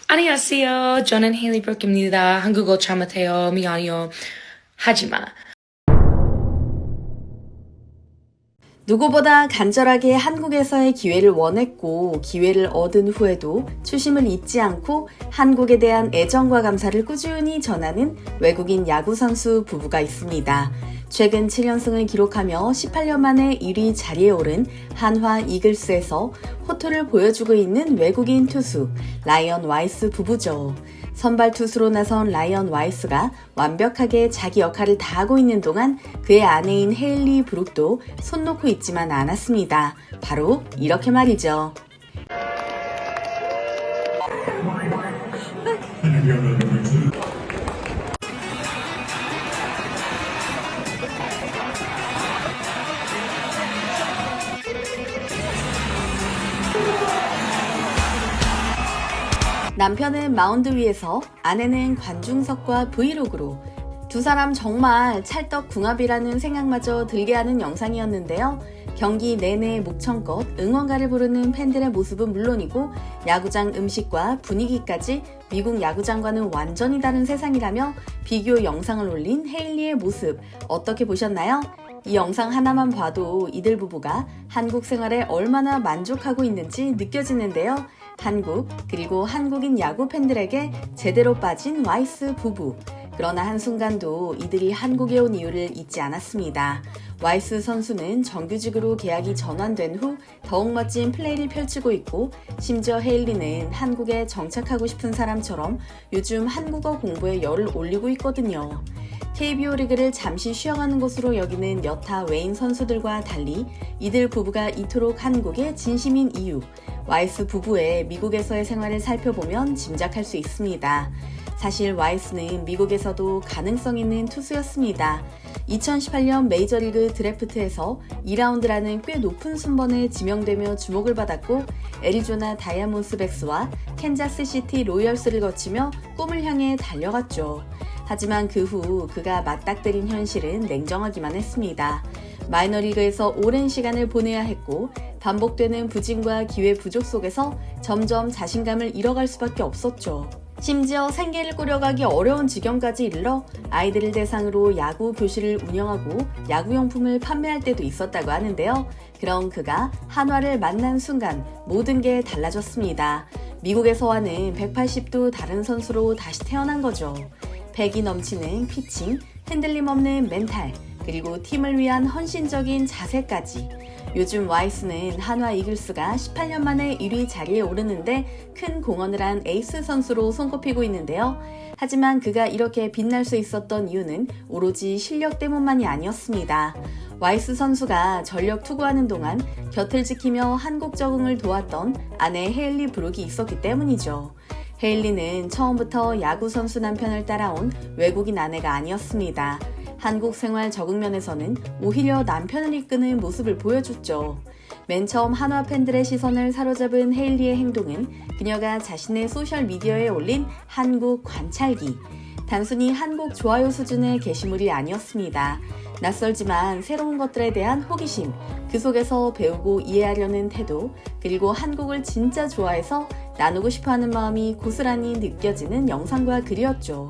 안녕하세요. 저는 헤일리 브룩입니다. 한국어 잘못해요. 미안해요. 하지마. 누구보다 간절하게 한국에서의 기회를 원했고 기회를 얻은 후에도 초심을 잊지 않고 한국에 대한 애정과 감사를 꾸준히 전하는 외국인 야구선수 부부가 있습니다. 최근 7연승을 기록하며 18년 만에 1위 자리에 오른 한화 이글스에서 호투를 보여주고 있는 외국인 투수 라이언 와이스 부부죠. 선발 투수로 나선 라이언 와이스가 완벽하게 자기 역할을 다하고 있는 동안 그의 아내인 헤일리 브룩도 손 놓고 있지만 않았습니다. 바로 이렇게 말이죠. 남편은 마운드 위에서 아내는 관중석과 브이로그로 두 사람 정말 찰떡궁합이라는 생각마저 들게 하는 영상이었는데요. 경기 내내 목청껏 응원가를 부르는 팬들의 모습은 물론이고 야구장 음식과 분위기까지 미국 야구장과는 완전히 다른 세상이라며 비교 영상을 올린 헤일리의 모습 어떻게 보셨나요? 이 영상 하나만 봐도 이들 부부가 한국 생활에 얼마나 만족하고 있는지 느껴지는데요. 한국 그리고 한국인 야구 팬들에게 제대로 빠진 와이스 부부. 그러나 한순간도 이들이 한국에 온 이유를 잊지 않았습니다. 와이스 선수는 정규직으로 계약이 전환된 후 더욱 멋진 플레이를 펼치고 있고 심지어 헤일리는 한국에 정착하고 싶은 사람처럼 요즘 한국어 공부에 열을 올리고 있거든요. KBO 리그를 잠시 쉬어가는 것으로 여기는 여타 외인 선수들과 달리 이들 부부가 이토록 한국에 진심인 이유, 와이스 부부의 미국에서의 생활을 살펴보면 짐작할 수 있습니다. 사실 와이스는 미국에서도 가능성 있는 투수였습니다. 2018년 메이저리그 드래프트에서 2라운드라는 꽤 높은 순번에 지명되며 주목을 받았고 애리조나 다이아몬드백스와 캔자스시티 로열스를 거치며 꿈을 향해 달려갔죠. 하지만 그 후 그가 맞닥뜨린 현실은 냉정하기만 했습니다. 마이너리그에서 오랜 시간을 보내야 했고 반복되는 부진과 기회 부족 속에서 점점 자신감을 잃어갈 수밖에 없었죠. 심지어 생계를 꾸려가기 어려운 지경까지 이르러 아이들을 대상으로 야구 교실을 운영하고 야구용품을 판매할 때도 있었다고 하는데요. 그런 그가 한화를 만난 순간 모든 게 달라졌습니다. 미국에서와는 180도 다른 선수로 다시 태어난 거죠. 패기 넘치는 피칭, 흔들림 없는 멘탈, 그리고 팀을 위한 헌신적인 자세까지. 요즘 와이스는 한화 이글스가 18년 만에 1위 자리에 오르는데 큰 공헌을 한 에이스 선수로 손꼽히고 있는데요. 하지만 그가 이렇게 빛날 수 있었던 이유는 오로지 실력 때문만이 아니었습니다. 와이스 선수가 전력 투구하는 동안 곁을 지키며 한국 적응을 도왔던 아내 헤일리 브룩이 있었기 때문이죠. 헤일리는 처음부터 야구 선수 남편을 따라온 외국인 아내가 아니었습니다. 한국 생활 적응 면에서는 오히려 남편을 이끄는 모습을 보여줬죠. 맨 처음 한화 팬들의 시선을 사로잡은 헤일리의 행동은 그녀가 자신의 소셜미디어에 올린 한국 관찰기. 단순히 한국 좋아요 수준의 게시물이 아니었습니다. 낯설지만 새로운 것들에 대한 호기심, 그 속에서 배우고 이해하려는 태도, 그리고 한국을 진짜 좋아해서 나누고 싶어하는 마음이 고스란히 느껴지는 영상과 글이었죠.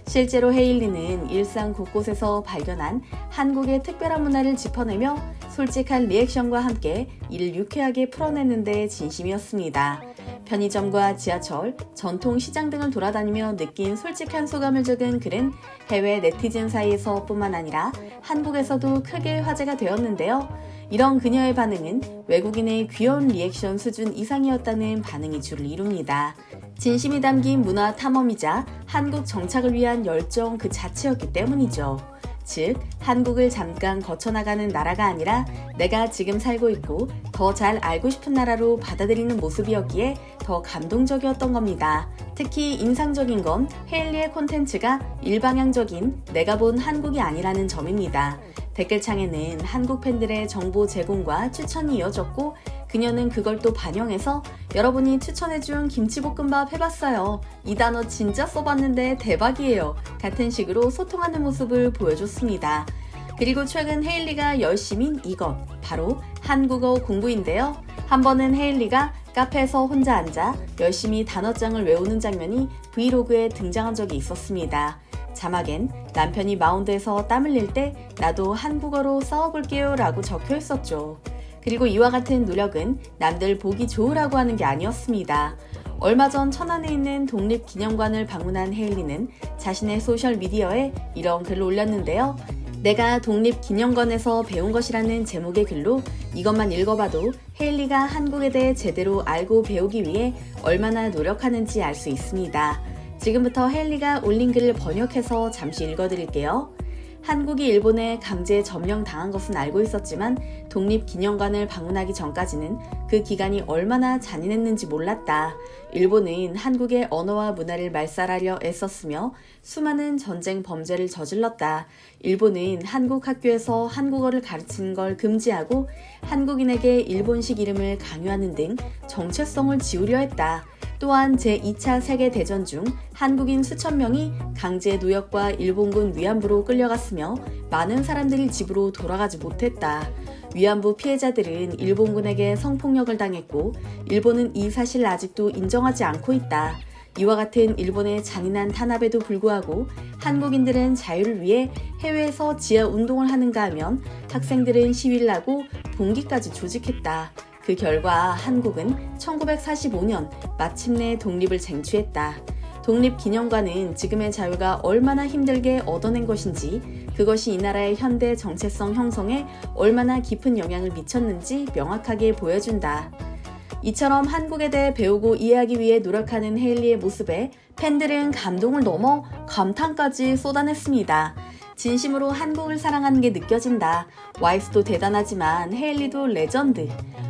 실제로 헤일리는 일상 곳곳에서 발견한 한국의 특별한 문화를 짚어내며 솔직한 리액션과 함께 이를 유쾌하게 풀어내는 데 진심이었습니다. 편의점과 지하철, 전통 시장 등을 돌아다니며 느낀 솔직한 소감을 적은 글은 해외 네티즌 사이에서 뿐만 아니라 한국에서도 크게 화제가 되었는데요. 이런 그녀의 반응은 외국인의 귀여운 리액션 수준 이상이었다는 반응이 주를 이룹니다. 진심이 담긴 문화 탐험이자 한국 정착을 위한 열정 그 자체였기 때문이죠. 즉, 한국을 잠깐 거쳐나가는 나라가 아니라 내가 지금 살고 있고 더 잘 알고 싶은 나라로 받아들이는 모습이었기에 더 감동적이었던 겁니다. 특히 인상적인 건 헤일리의 콘텐츠가 일방향적인 내가 본 한국이 아니라는 점입니다. 댓글창에는 한국 팬들의 정보 제공과 추천이 이어졌고 그녀는 그걸 또 반영해서 여러분이 추천해준 김치볶음밥 해봤어요. 이 단어 진짜 써봤는데 대박이에요. 같은 식으로 소통하는 모습을 보여줬습니다. 그리고 최근 헤일리가 열심인 이것, 바로 한국어 공부인데요. 한 번은 헤일리가 카페에서 혼자 앉아 열심히 단어장을 외우는 장면이 브이로그에 등장한 적이 있었습니다. 자막엔 남편이 마운드에서 땀 흘릴 때 나도 한국어로 써볼게요 라고 적혀 있었죠. 그리고 이와 같은 노력은 남들 보기 좋으라고 하는 게 아니었습니다. 얼마 전 천안에 있는 독립기념관을 방문한 헤일리는 자신의 소셜미디어에 이런 글을 올렸는데요. 내가 독립기념관에서 배운 것이라는 제목의 글로 이것만 읽어봐도 헤일리가 한국에 대해 제대로 알고 배우기 위해 얼마나 노력하는지 알 수 있습니다. 지금부터 헤일리가 올린 글을 번역해서 잠시 읽어드릴게요. 한국이 일본에 강제 점령당한 것은 알고 있었지만 독립기념관을 방문하기 전까지는 그 기간이 얼마나 잔인했는지 몰랐다. 일본은 한국의 언어와 문화를 말살하려 애썼으며 수많은 전쟁 범죄를 저질렀다. 일본은 한국 학교에서 한국어를 가르치는 걸 금지하고 한국인에게 일본식 이름을 강요하는 등 정체성을 지우려 했다. 또한 제2차 세계대전 중 한국인 수천 명이 강제 노역과 일본군 위안부로 끌려갔으며 많은 사람들이 집으로 돌아가지 못했다. 위안부 피해자들은 일본군에게 성폭력을 당했고 일본은 이 사실을 아직도 인정하지 않고 있다. 이와 같은 일본의 잔인한 탄압에도 불구하고 한국인들은 자유를 위해 해외에서 지하 운동을 하는가 하면 학생들은 시위를 하고 봉기까지 조직했다. 그 결과 한국은 1945년 마침내 독립을 쟁취했다. 독립기념관은 지금의 자유가 얼마나 힘들게 얻어낸 것인지, 그것이 이 나라의 현대 정체성 형성에 얼마나 깊은 영향을 미쳤는지 명확하게 보여준다. 이처럼 한국에 대해 배우고 이해하기 위해 노력하는 헤일리의 모습에 팬들은 감동을 넘어 감탄까지 쏟아냈습니다. 진심으로 한국을 사랑하는 게 느껴진다. 와이스도 대단하지만 헤일리도 레전드.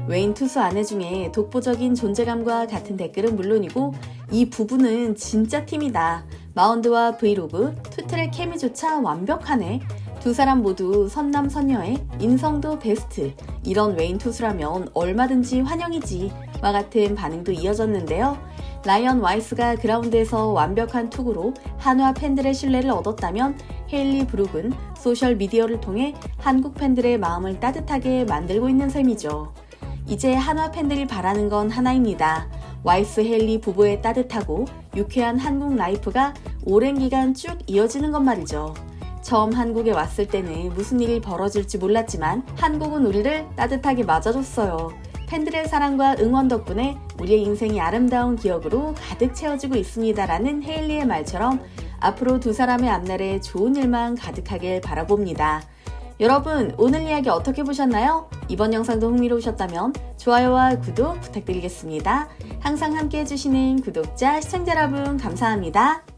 웨인 투수 아내 중에 독보적인 존재감과 같은 댓글은 물론이고 이 부부는 진짜 팀이다. 마운드와 브이로그, 투트랙 케미조차 완벽하네. 두 사람 모두 선남선녀의 인성도 베스트. 이런 웨인 투수라면 얼마든지 환영이지. 와 같은 반응도 이어졌는데요. 라이언 와이스가 그라운드에서 완벽한 투구로 한화 팬들의 신뢰를 얻었다면 헤일리 브룩은 소셜미디어를 통해 한국 팬들의 마음을 따뜻하게 만들고 있는 셈이죠. 이제 한화 팬들이 바라는 건 하나입니다. 와이스 헤일리 부부의 따뜻하고 유쾌한 한국 라이프가 오랜 기간 쭉 이어지는 것 말이죠. 처음 한국에 왔을 때는 무슨 일이 벌어질지 몰랐지만 한국은 우리를 따뜻하게 맞아줬어요. 팬들의 사랑과 응원 덕분에 우리의 인생이 아름다운 기억으로 가득 채워지고 있습니다라는 헤일리의 말처럼 앞으로 두 사람의 앞날에 좋은 일만 가득하길 바라봅니다. 여러분, 오늘 이야기 어떻게 보셨나요? 이번 영상도 흥미로우셨다면 좋아요와 구독 부탁드리겠습니다. 항상 함께 해주시는 구독자, 시청자 여러분 감사합니다.